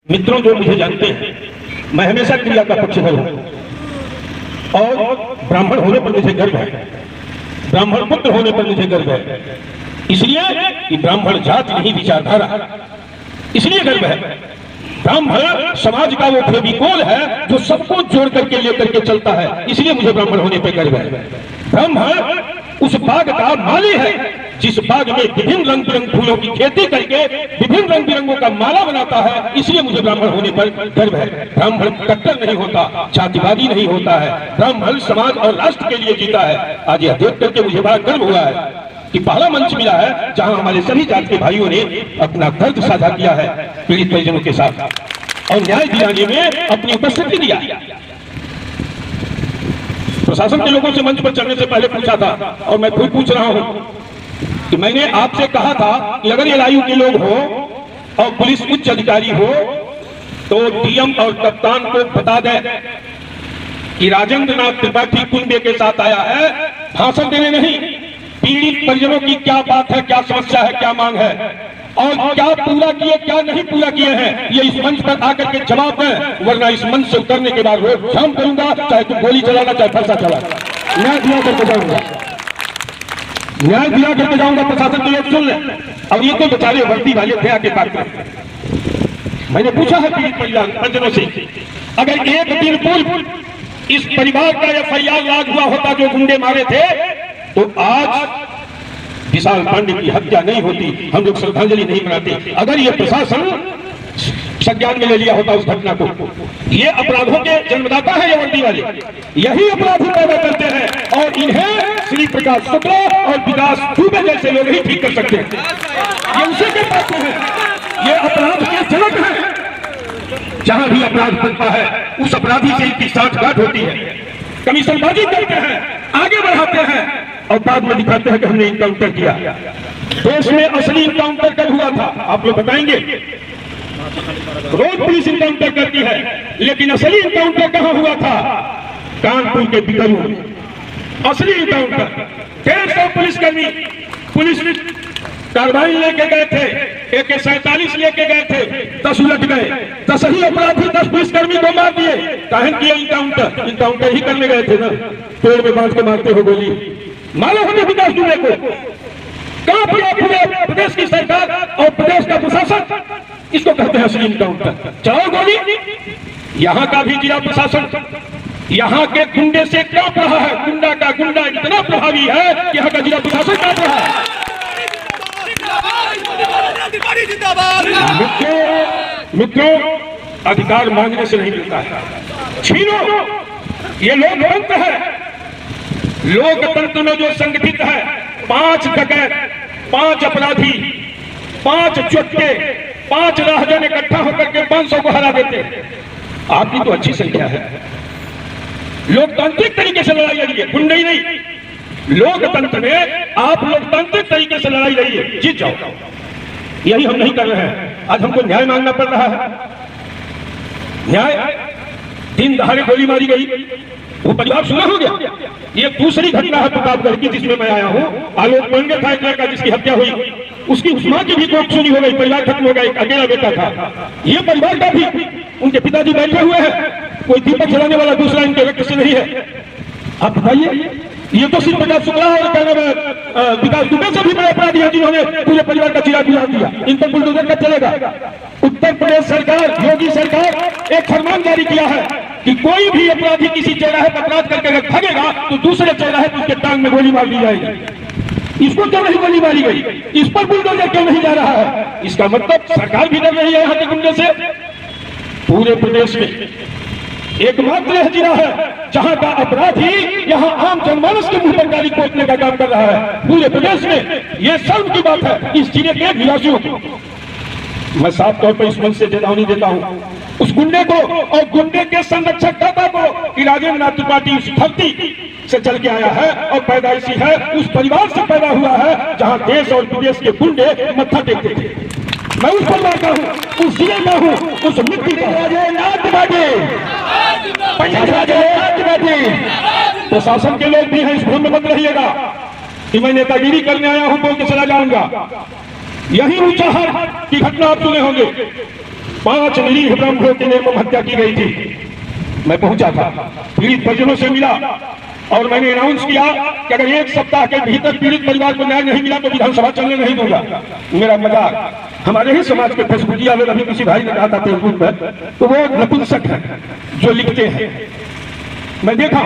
मित्रों जो मुझे जानते हैं, मैं हमेशा क्रिया का पक्षधर हूं और ब्राह्मण होने पर मुझे गर्व है, ब्राह्मण पुत्र होने पर मुझे गर्व है। इसलिए कि ब्राह्मण जात नहीं विचारधारा, इसलिए गर्व है। ब्राह्मण समाज का वो फेविकोल है जो सबको जोड़ करके लेकर के चलता है, इसलिए मुझे ब्राह्मण होने पर गर्व है। ब्राह्मण उस बाग का माली है जिस बाग में विभिन्न रंग बिरंग फूलों की खेती करके विभिन्न रंग बिरंगों का माला बनाता है, इसलिए मुझे ब्राह्मण होने पर गर्व है। ब्राह्मण कट्टर नहीं होता, जातिवादी नहीं होता है, ब्राह्मण समाज और राष्ट्र के लिए जीता है। आज यह देख करके मुझे बड़ा गर्व हुआ है कि पहला मंच मिला है जहां हमारे सभी जाति के भाइयों ने अपना दर्द साझा किया है पीड़ित परिजनों के साथ और न्याय दिलाने में अपनी उपस्थिति दिया। प्रशासन के लोगों से मंच पर चढ़ने से पहले पूछा था और मैं खुद पूछ रहा हूं कि मैंने आपसे कहा था कि अगर एलआईयू के लोग हो और पुलिस उच्च अधिकारी हो तो डीएम और कप्तान को बता दें कि राजेंद्र नाथ त्रिपाठी कुंडे के साथ आया है भाषण देने नहीं, पीड़ित परिजनों की क्या बात है, क्या समस्या है, क्या मांग है और क्या पूरा किए क्या नहीं पूरा किए हैं, ये इस मंच पर आकर के जवाब दें, वरना इस मंच से उतरने के बाद रोड जाम करूंगा, चाहे तुम गोली चलाना चाहे फरसा चलाना। न्याय दिया करके जाऊंगा, न्याय दिया करके जाऊंगा। प्रशासन के लोग सुन ले। अब ये तो बेचारे वर्दी वाले थे आके बात कर। मैंने पूछा है पीड़ित परिजनों से, अगर एक दिन पूर्व इस परिवार का एफआईआर लाग हुआ होता जो गुंडे मारे थे तो आज विशाल पांडे की हत्या नहीं होती, हम लोग श्रद्धांजलि नहीं मनाते। अगर ये प्रशासन संज्ञान में ले लिया होता उस घटना को। ये अपराधों के जन्मदाता है ये वर्दी वाले, यही अपराधी पैदा करते हैं और इन्हें श्री प्रकाश शुक्ला और विकास दुबे जैसे लोग ही ठीक कर सकते हैं। ये उसी के पास है, ये अपराध के जनक है। जहां भी अपराध बनता है उस अपराधी से इनकी साठगांठ होती है, कमीशनबाजी करते हैं, आगे बढ़ाते हैं और बाद में दिखाते हैं कि हमने इनकाउंटर किया। देश में असली इनकाउंटर कब हुआ था आप लोग बताएंगे? रोज पुलिस इनकाउंटर करती है, लेकिन असली इनकाउंटर कहां हुआ था? कानपुर के बिकरू में असली इनकाउंटर। 150 पुलिसकर्मी पुलिस कार्रवाई लेके गए थे, AK-47 लेके गए थे, 10 उलट गए, 10 ही अपराधी 10 पुलिसकर्मी को मार दिए। काहे किया इनकाउंटर? इनकाउंटर ही करने गए थे ना, पेड़ में बांध के मारते हो गोली। मारो हमें विकास दुबे को। कहां पूरे प्रदेश की सरकार और प्रदेश का प्रशासन, इसको कहते हैं असली इनकाउंटर। चलाओ गोली। यहां का भी जिला प्रशासन यहां के गुंडे से कांप रहा है, गुंडा का गुंडा इतना प्रभावी है कि यहां का जिला प्रशासन कांप रहा है। मित्रों, अधिकार मांगने से नहीं मिलता है, छीनो। ये लोकतंत्र है। लोकतंत्र में जो संगठित है 5 डकैत, 5 अपराधी, 5 चुटके, 5 राहजन इकट्ठा होकर के 500 को हरा देते। आपकी तो अच्छी संख्या है। लोकतांत्रिक तरीके से लड़ाई लड़िए, गुंडे ही नहीं। लोकतंत्र में आप लोकतांत्रिक तरीके से लड़ाई लड़िए, जीत जाओ। यही हम नहीं कर रहे हैं। आज हमको न्याय मांगना पड़ रहा है। न्याय, दिन दहाड़े गोली मारी गई, वो परिवार सुना हो गया। ये दूसरी घटना है प्रतापगढ़ की जिसमें मैं आया हूँ। आलोक पांडे था एक लड़का जिसकी हत्या हुई, उसकी उस मां की भी कोर्ट सुनी हो गई, परिवार खत्म हो गया, एक अकेला बेटा था। ये परिवार का भी, उनके पिताजी बैठे हुए हैं, कोई दीपक जलाने वाला दूसरा इनके रक्त से नहीं है। आप बताइए, ये तो सिर्फ प्रकाश शुक्ला और क्या नाम है विकास दुबे से भी बड़े अपराधी हैं जिन्होंने पूरे परिवार का चिराग बुझा दिया। इन पर बुलडोजर का चलेगा। उत्तर प्रदेश सरकार, योगी सरकार एक फरमान जारी किया है कि कोई भी अपराधी किसी चौराहे पर अपराध करके अगर भागेगा तो दूसरे चौराहे पर उसके टांग में गोली मार दी जाएगी। इसको क्यों नहीं गोली मारी गई? इस पर बुलडोजर क्यों नहीं जा रहा है? इसका मतलब सरकार भी डर रही है यहाँ के गुंडे से। पूरे प्रदेश में एकमात्र यह जिला है जहां का अपराधी यहां आम जनमानस के मुंह पर गाली पोतने का काम कर रहा है। पूरे प्रदेश में यह शर्म की बात है इस जिले के निवासियों को। मैं साफ तौर पर इस मंच से चेतावनी देता हूं उस गुंडे को और गुंडे के संरक्षक दाता को कि राजेंद्र नाथ त्रिपाठी उस धरती से चल के आया है और पैदाइशी है, उस परिवार से पैदा हुआ है जहां देश और विदेश के गुंडे मत्था टेकते थे। मैं उस परिवार का हूं, उस जिले का हूं, उस मिट्टी का। प्रशासन के लोग भी हैं, इस भ्रम में मत रहिएगा कि मैं नेतागिरी करने आया हूं बोल के चला जाऊंगा। यही ऊंचाहार की घटना आप सुने होंगे। 5 निरीह ब्राह्मणों की निर्मम हत्या की गई थी। मैं पहुंचा था, पीड़ित परिजनों से मिला और मैंने अनाउंस किया कि अगर 1 सप्ताह के भीतर पीड़ित परिवार को न्याय नहीं मिला तो विधानसभा चलने नहीं दूंगा। मेरा मजाक हमारे ही समाज के फेसबुकिया में अभी किसी भाई ने कहा था फेसबुक पर, तो वो नपुंसक है जो लिखते हैं। मैं देखा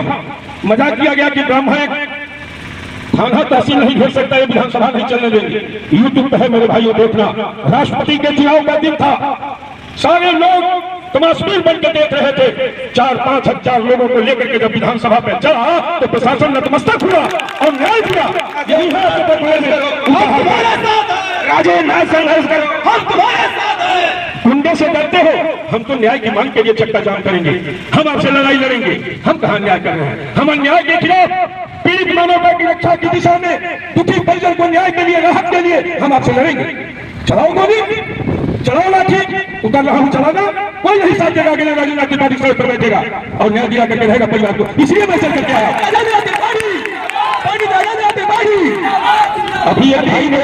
मजाक किया गया कि ब्राह्मण थाना तहसील नहीं घेर सकता, ये विधानसभा नहीं चलने देंगे। यूट्यूब पे है मेरे भाइयों, देखना। राष्ट्रपति के चुनाव का दिन था, सारे लोग तमाशबीन बनकर देख रहे थे। 4-5 हजार लोगों को लेकर के जब विधानसभा पे चला तो प्रशासन नतमस्तक हुआ और न्याय दिया। यही है राजेंद्र संघर्ष करो, हम तुम्हारे साथ हैं। गुंडे से डरते हो, हम तो न्याय की मांग के लिए चक्का जाम करेंगे, हम आपसे लड़ाई लड़ेंगे। हम कहाँ न्याय कर रहे हैं? हम अन्याय के खिलाफ, पीड़ित मानवता की रक्षा की दिशा में, दुखी परिजन को न्याय के लिए, राहत के लिए हम आपसे लड़ेंगे। चलाओ गोली, चलाओ लाठी, उतर रहा हूं चलाना, कोई नहीं साथ देगा कि राजेंद्र त्रिपाठी सड़क पर बैठेगा और न्याय दिया करके रहेगा परिवार को। इसलिए मैं चल करके आया। अभी एक भाई ने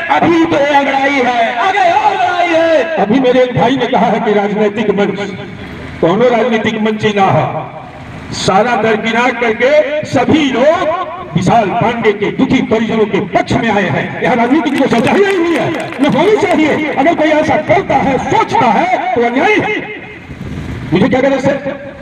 अभी तो लड़ाई है, आगे और लड़ाई है। अभी मेरे एक भाई ने कहा है कि राजनीतिक मंच, कौनो राजनीतिक मंच ही ना हो, सारा दरकिनार करके सभी लोग विशाल पांडे के दुखी परिजनों के पक्ष में आए हैं। यह राजनीतिक को सोचा ही नहीं है, न होनी चाहिए। अगर कोई ऐसा करता है, सोचता है तो अन्याय है। मुझे क्या करे से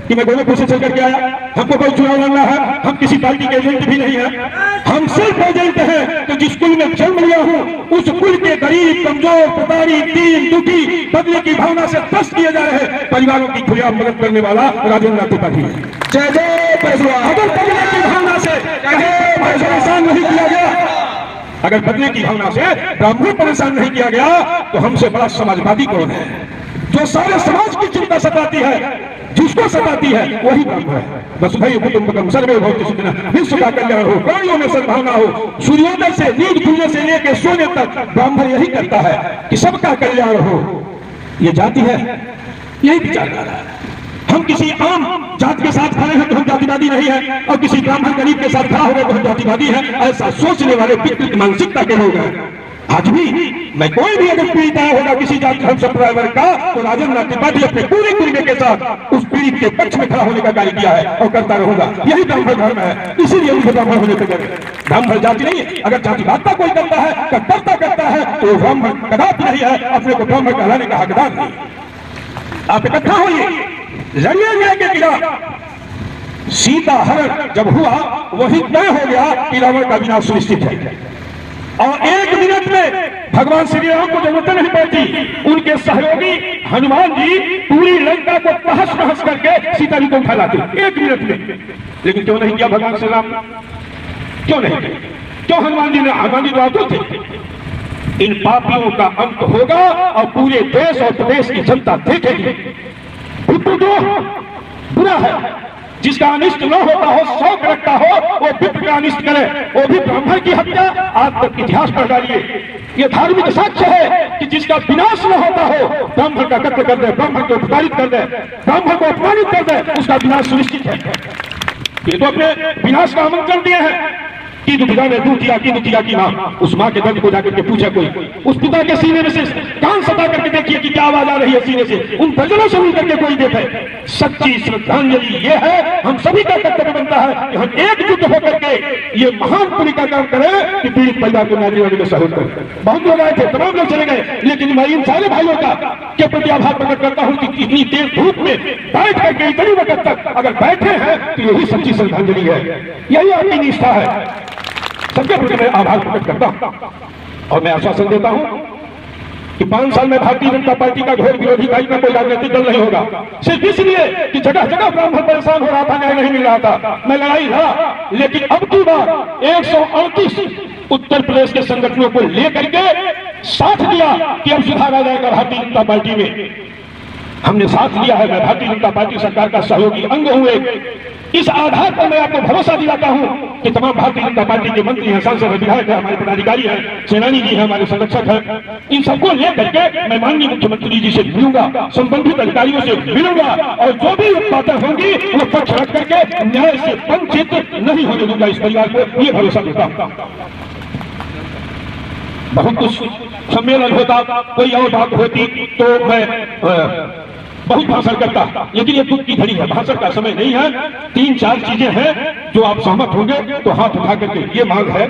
कि मैं दोनों से चल करके आया? हमको कोई चुनाव लड़ना है, हम किसी पार्टी के एजेंट भी नहीं है, हम सिर्फ एजेंट हैं। तो जिस कुल में जन्म लिया हूँ उस कुल के गरीब, कमजोर, प्रताड़ित, दीन, दुखी, बदले की भावना से त्रस्त किए जा रहे परिवारों की खुलेआम मदद करने वाला राजेंद्र त्रिपाठी है। जय जय पैसवा। अगर बदले की भावना से परेशान नहीं किया गया, अगर बदले की भावना से ब्राह्मण परेशान नहीं किया गया तो हमसे बड़ा समाजवादी कौन है? जो सारे समाज की चिंता सताती है, जिसको सताती है वही ब्राह्मण है। बस भाई कुटुंबकम सर्वे भवतु सुखिनः, विश्व का कल्याण हो, प्राणियों में सद्भावना हो। सूर्योदय से नींद खुलने से लेकर सोने तक ब्राह्मण यही करता है कि सबका कल्याण हो। ये जाति है, यही विचारधारा है। हम किसी आम जात के साथ खड़े हैं तो हम जातिवादी नहीं है, और किसी ब्राह्मण गरीब के साथ खड़ा हो गए तो हम जातिवादी है। ऐसा सोचने वाले विकृत मानसिकता के लोग हैं। आज भी मैं कोई भी अगर पीड़ित आया होगा किसी जाति धर्म संप्रदाय वर्ग का, तो राजेंद्र त्रिपाठी अपने पूरे कुर्बे के साथ उस पीड़ित के पक्ष में खड़ा होने का कार्य किया है और करता रहूंगा। यही ब्राह्मण धर्म है, इसीलिए मुझे ब्राह्मण होने को डर। ब्राह्मण जाति नहीं है। अगर जातिवादता कोई करता है, कट्टरता करता है, तो ब्राह्मण कदापि नहीं है, अपने को ब्राह्मण कहलाने का हकदार नहीं। आप इकट्ठा होइए, लड़िए न्याय के खिलाफ। सीता हरण जब हुआ वही तय हो गया कि रावण का विनाश सुनिश्चित है, और 1 मिनट में भगवान श्री राम को जरूरत नहीं पड़ती, उनके सहयोगी हनुमान जी पूरी लंका को तहस नहस करके सीता जी को उठा लाते 1 मिनट में। लेकिन क्यों नहीं किया भगवान श्री राम? क्यों नहीं किया? क्यों हनुमान जी ने? हनुमान जी तो थे। इन पापियों का अंत होगा और पूरे देश और प्रदेश की जनता देखेगी। बुरा है, जिसका अनिष्ट न होता हो, शौक रखता हो, वो विप्र का अनिष्ट करे, वो भी ब्राह्मण की हत्या। आज तक इतिहास पढ़ डालिए, ये धार्मिक साक्ष्य है कि जिसका विनाश न होता हो, ब्राह्मण का कत्ल कर दे, ब्राह्मण को प्रताड़ित कर दे, ब्राह्मण को अपमानित कर दे, उसका विनाश सुनिश्चित है। ये तो अपने विनाश का आमंत्रण दिए हैं कि दुखिया ने दुखिया की माँ, उस माँ के दर्द को जाकर के पूछा कोई, उस पिता के सीने में से कान सटा करके देखिए कि क्या आवाज आ रही है सीने से, उन परिजनों से मिल करके कोई देखे। सच्ची श्रद्धांजलि ये है, हम सभी का कर्तव्य बनता है कि हम एकजुट होकर के ये महान पुण्य का काम करें कि पीड़ित परिवार को न्याय दिलाने में सहयोग करें। बहुत लोग आए थे, तमाम लोग चले गए, लेकिन मैं इन सारे भाइयों का के प्रति आभार प्रकट करता हूँ कि इतनी तेज धूप में बैठ करके इतनी वक्त तक अगर बैठे हैं तो यही सच्ची श्रद्धांजलि है, यही आपकी निष्ठा है। सबके प्रति मैं आभार प्रकट करता हूं और मैं आश्वासन देता हूं कि 5 साल में भारतीय जनता पार्टी का घोर विरोधी का कोई राजनीतिक दल नहीं होगा। सिर्फ इसलिए कि जगह जगह ब्राह्मण परेशान हो रहा था, न्याय नहीं मिल रहा था, मैं लड़ाई लड़ा। लेकिन अब की बार 138 उत्तर प्रदेश के संगठनों को लेकर के साथ दिया कि अब सुधार आ जाएगा भारतीय जनता पार्टी में। हमने साथ लिया है। मैं भारतीय जनता पार्टी सरकार का सहयोगी अंग हूं। इस आधार पर मैं आपको भरोसा दिलाता हूं कि तमाम भारतीय जनता पार्टी के मंत्री हैं, सांसद हैं, विधायक हैं, हमारे पदाधिकारी हैं, सेनानी जी हैं, हमारे संरक्षक हैं, इन सबको लेकर के मैं माननीय मुख्यमंत्री जी से मिलूंगा, संबंधित अधिकारियों से मिलूंगा और जो भी बातें होंगी वो पक्ष रख करके न्याय से वंचित नहीं होने दूंगा इस परिवार को, ये भरोसा देता हूं। बहुत कुछ सम्मेलन होता, कोई और बात होती तो मैं बहुत भाषण करता, लेकिन ये दुख की घड़ी है, भाषण का समय नहीं है। 3-4 चीजें हैं जो आप सहमत होंगे तो हाथ उठा करके ये मांग है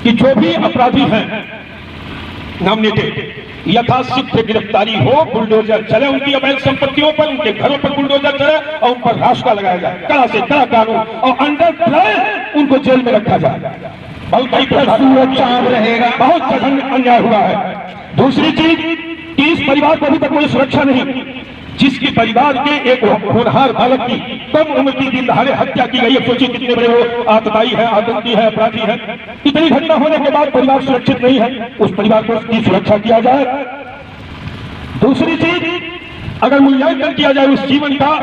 कि जो भी अपराधी हैं नॉमिनेटेड, यथाशीघ्र गिरफ्तारी हो, बुलडोजर चले उनकी अवैध संपत्तियों पर, उनके घरों पर बुलडोजर चले और उन पर रास्ता लगाया जाए, कड़ा से कड़ा कानून, और अंडर ट्रायल उनको जेल में रखा जाए। बहुत रहेगा, बहुत जघन्य अन्याय हुआ है। दूसरी चीज कि इस परिवार को अभी तक कोई सुरक्षा नहीं, जिसके परिवार के एक होनहार बालक की कम उम्र की दिन दहाड़े हत्या की गई है। सोचिए कितने बड़े वो आतताई है, आतंकी है, अपराधी है। इतनी घटना होने के बाद परिवार सुरक्षित नहीं है, उस परिवार को उसकी सुरक्षा किया जाए। दूसरी चीज, अगर मूल्यांकन किया जाए उस जीवन का,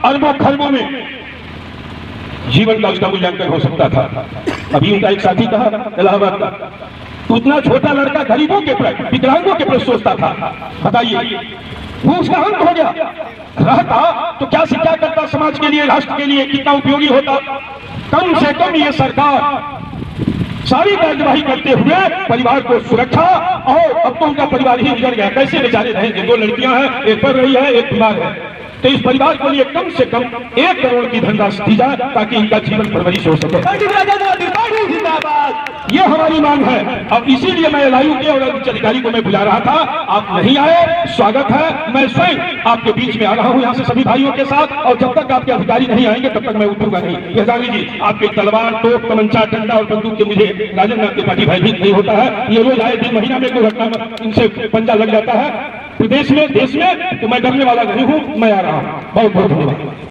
अरबों खरबों में जीवन का उसका मूल्यांकन हो सकता था। अभी उनका एक साथी कहा इलाहाबाद का, उतना छोटा लड़का गरीबों के प्रति, विकलांगों के प्रति सोचता था। बताइए, वो उसका अंत हो गया। रहता तो क्या से क्या करता, समाज के लिए, राष्ट्र के लिए कितना उपयोगी होता। कम से कम ये सरकार सारी कार्यवाही करते हुए परिवार को सुरक्षा, और अब तो उनका परिवार ही उजड़ गया, कैसे बेचारे रहेंगे। 2 लड़कियां हैं, एक पढ़ रही है, एक बीमार है। तो इस परिवार के लिए कम से कम 1 करोड़ की धनराशि दी जाए ताकि इनका जीवन परवरिश हो सके। ये हमारी मांग है, और इसीलिए मैं एलआईयू के और उच्च अधिकारी को मैं बुला रहा था। आप नहीं आए, स्वागत है, मैं स्वयं आपके बीच में आ रहा हूं यहाँ से सभी भाइयों के साथ, और जब तक आपके अधिकारी नहीं आएंगे तब तक मैं उठूंगा नहीं। यह जान लीजिए, आपके तलवार, तोप, तमंचा, डंडा और बंदूक के मुझे राजन आपके पार्टी भयभीत नहीं होता है। ये रोज आए दिन, महीना में कोई घटना इनसे पंजा लग जाता है प्रदेश में, देश में, तो मैं डरने वाला नहीं हूँ, मैं आ रहा हूँ। बहुत बहुत धन्यवाद।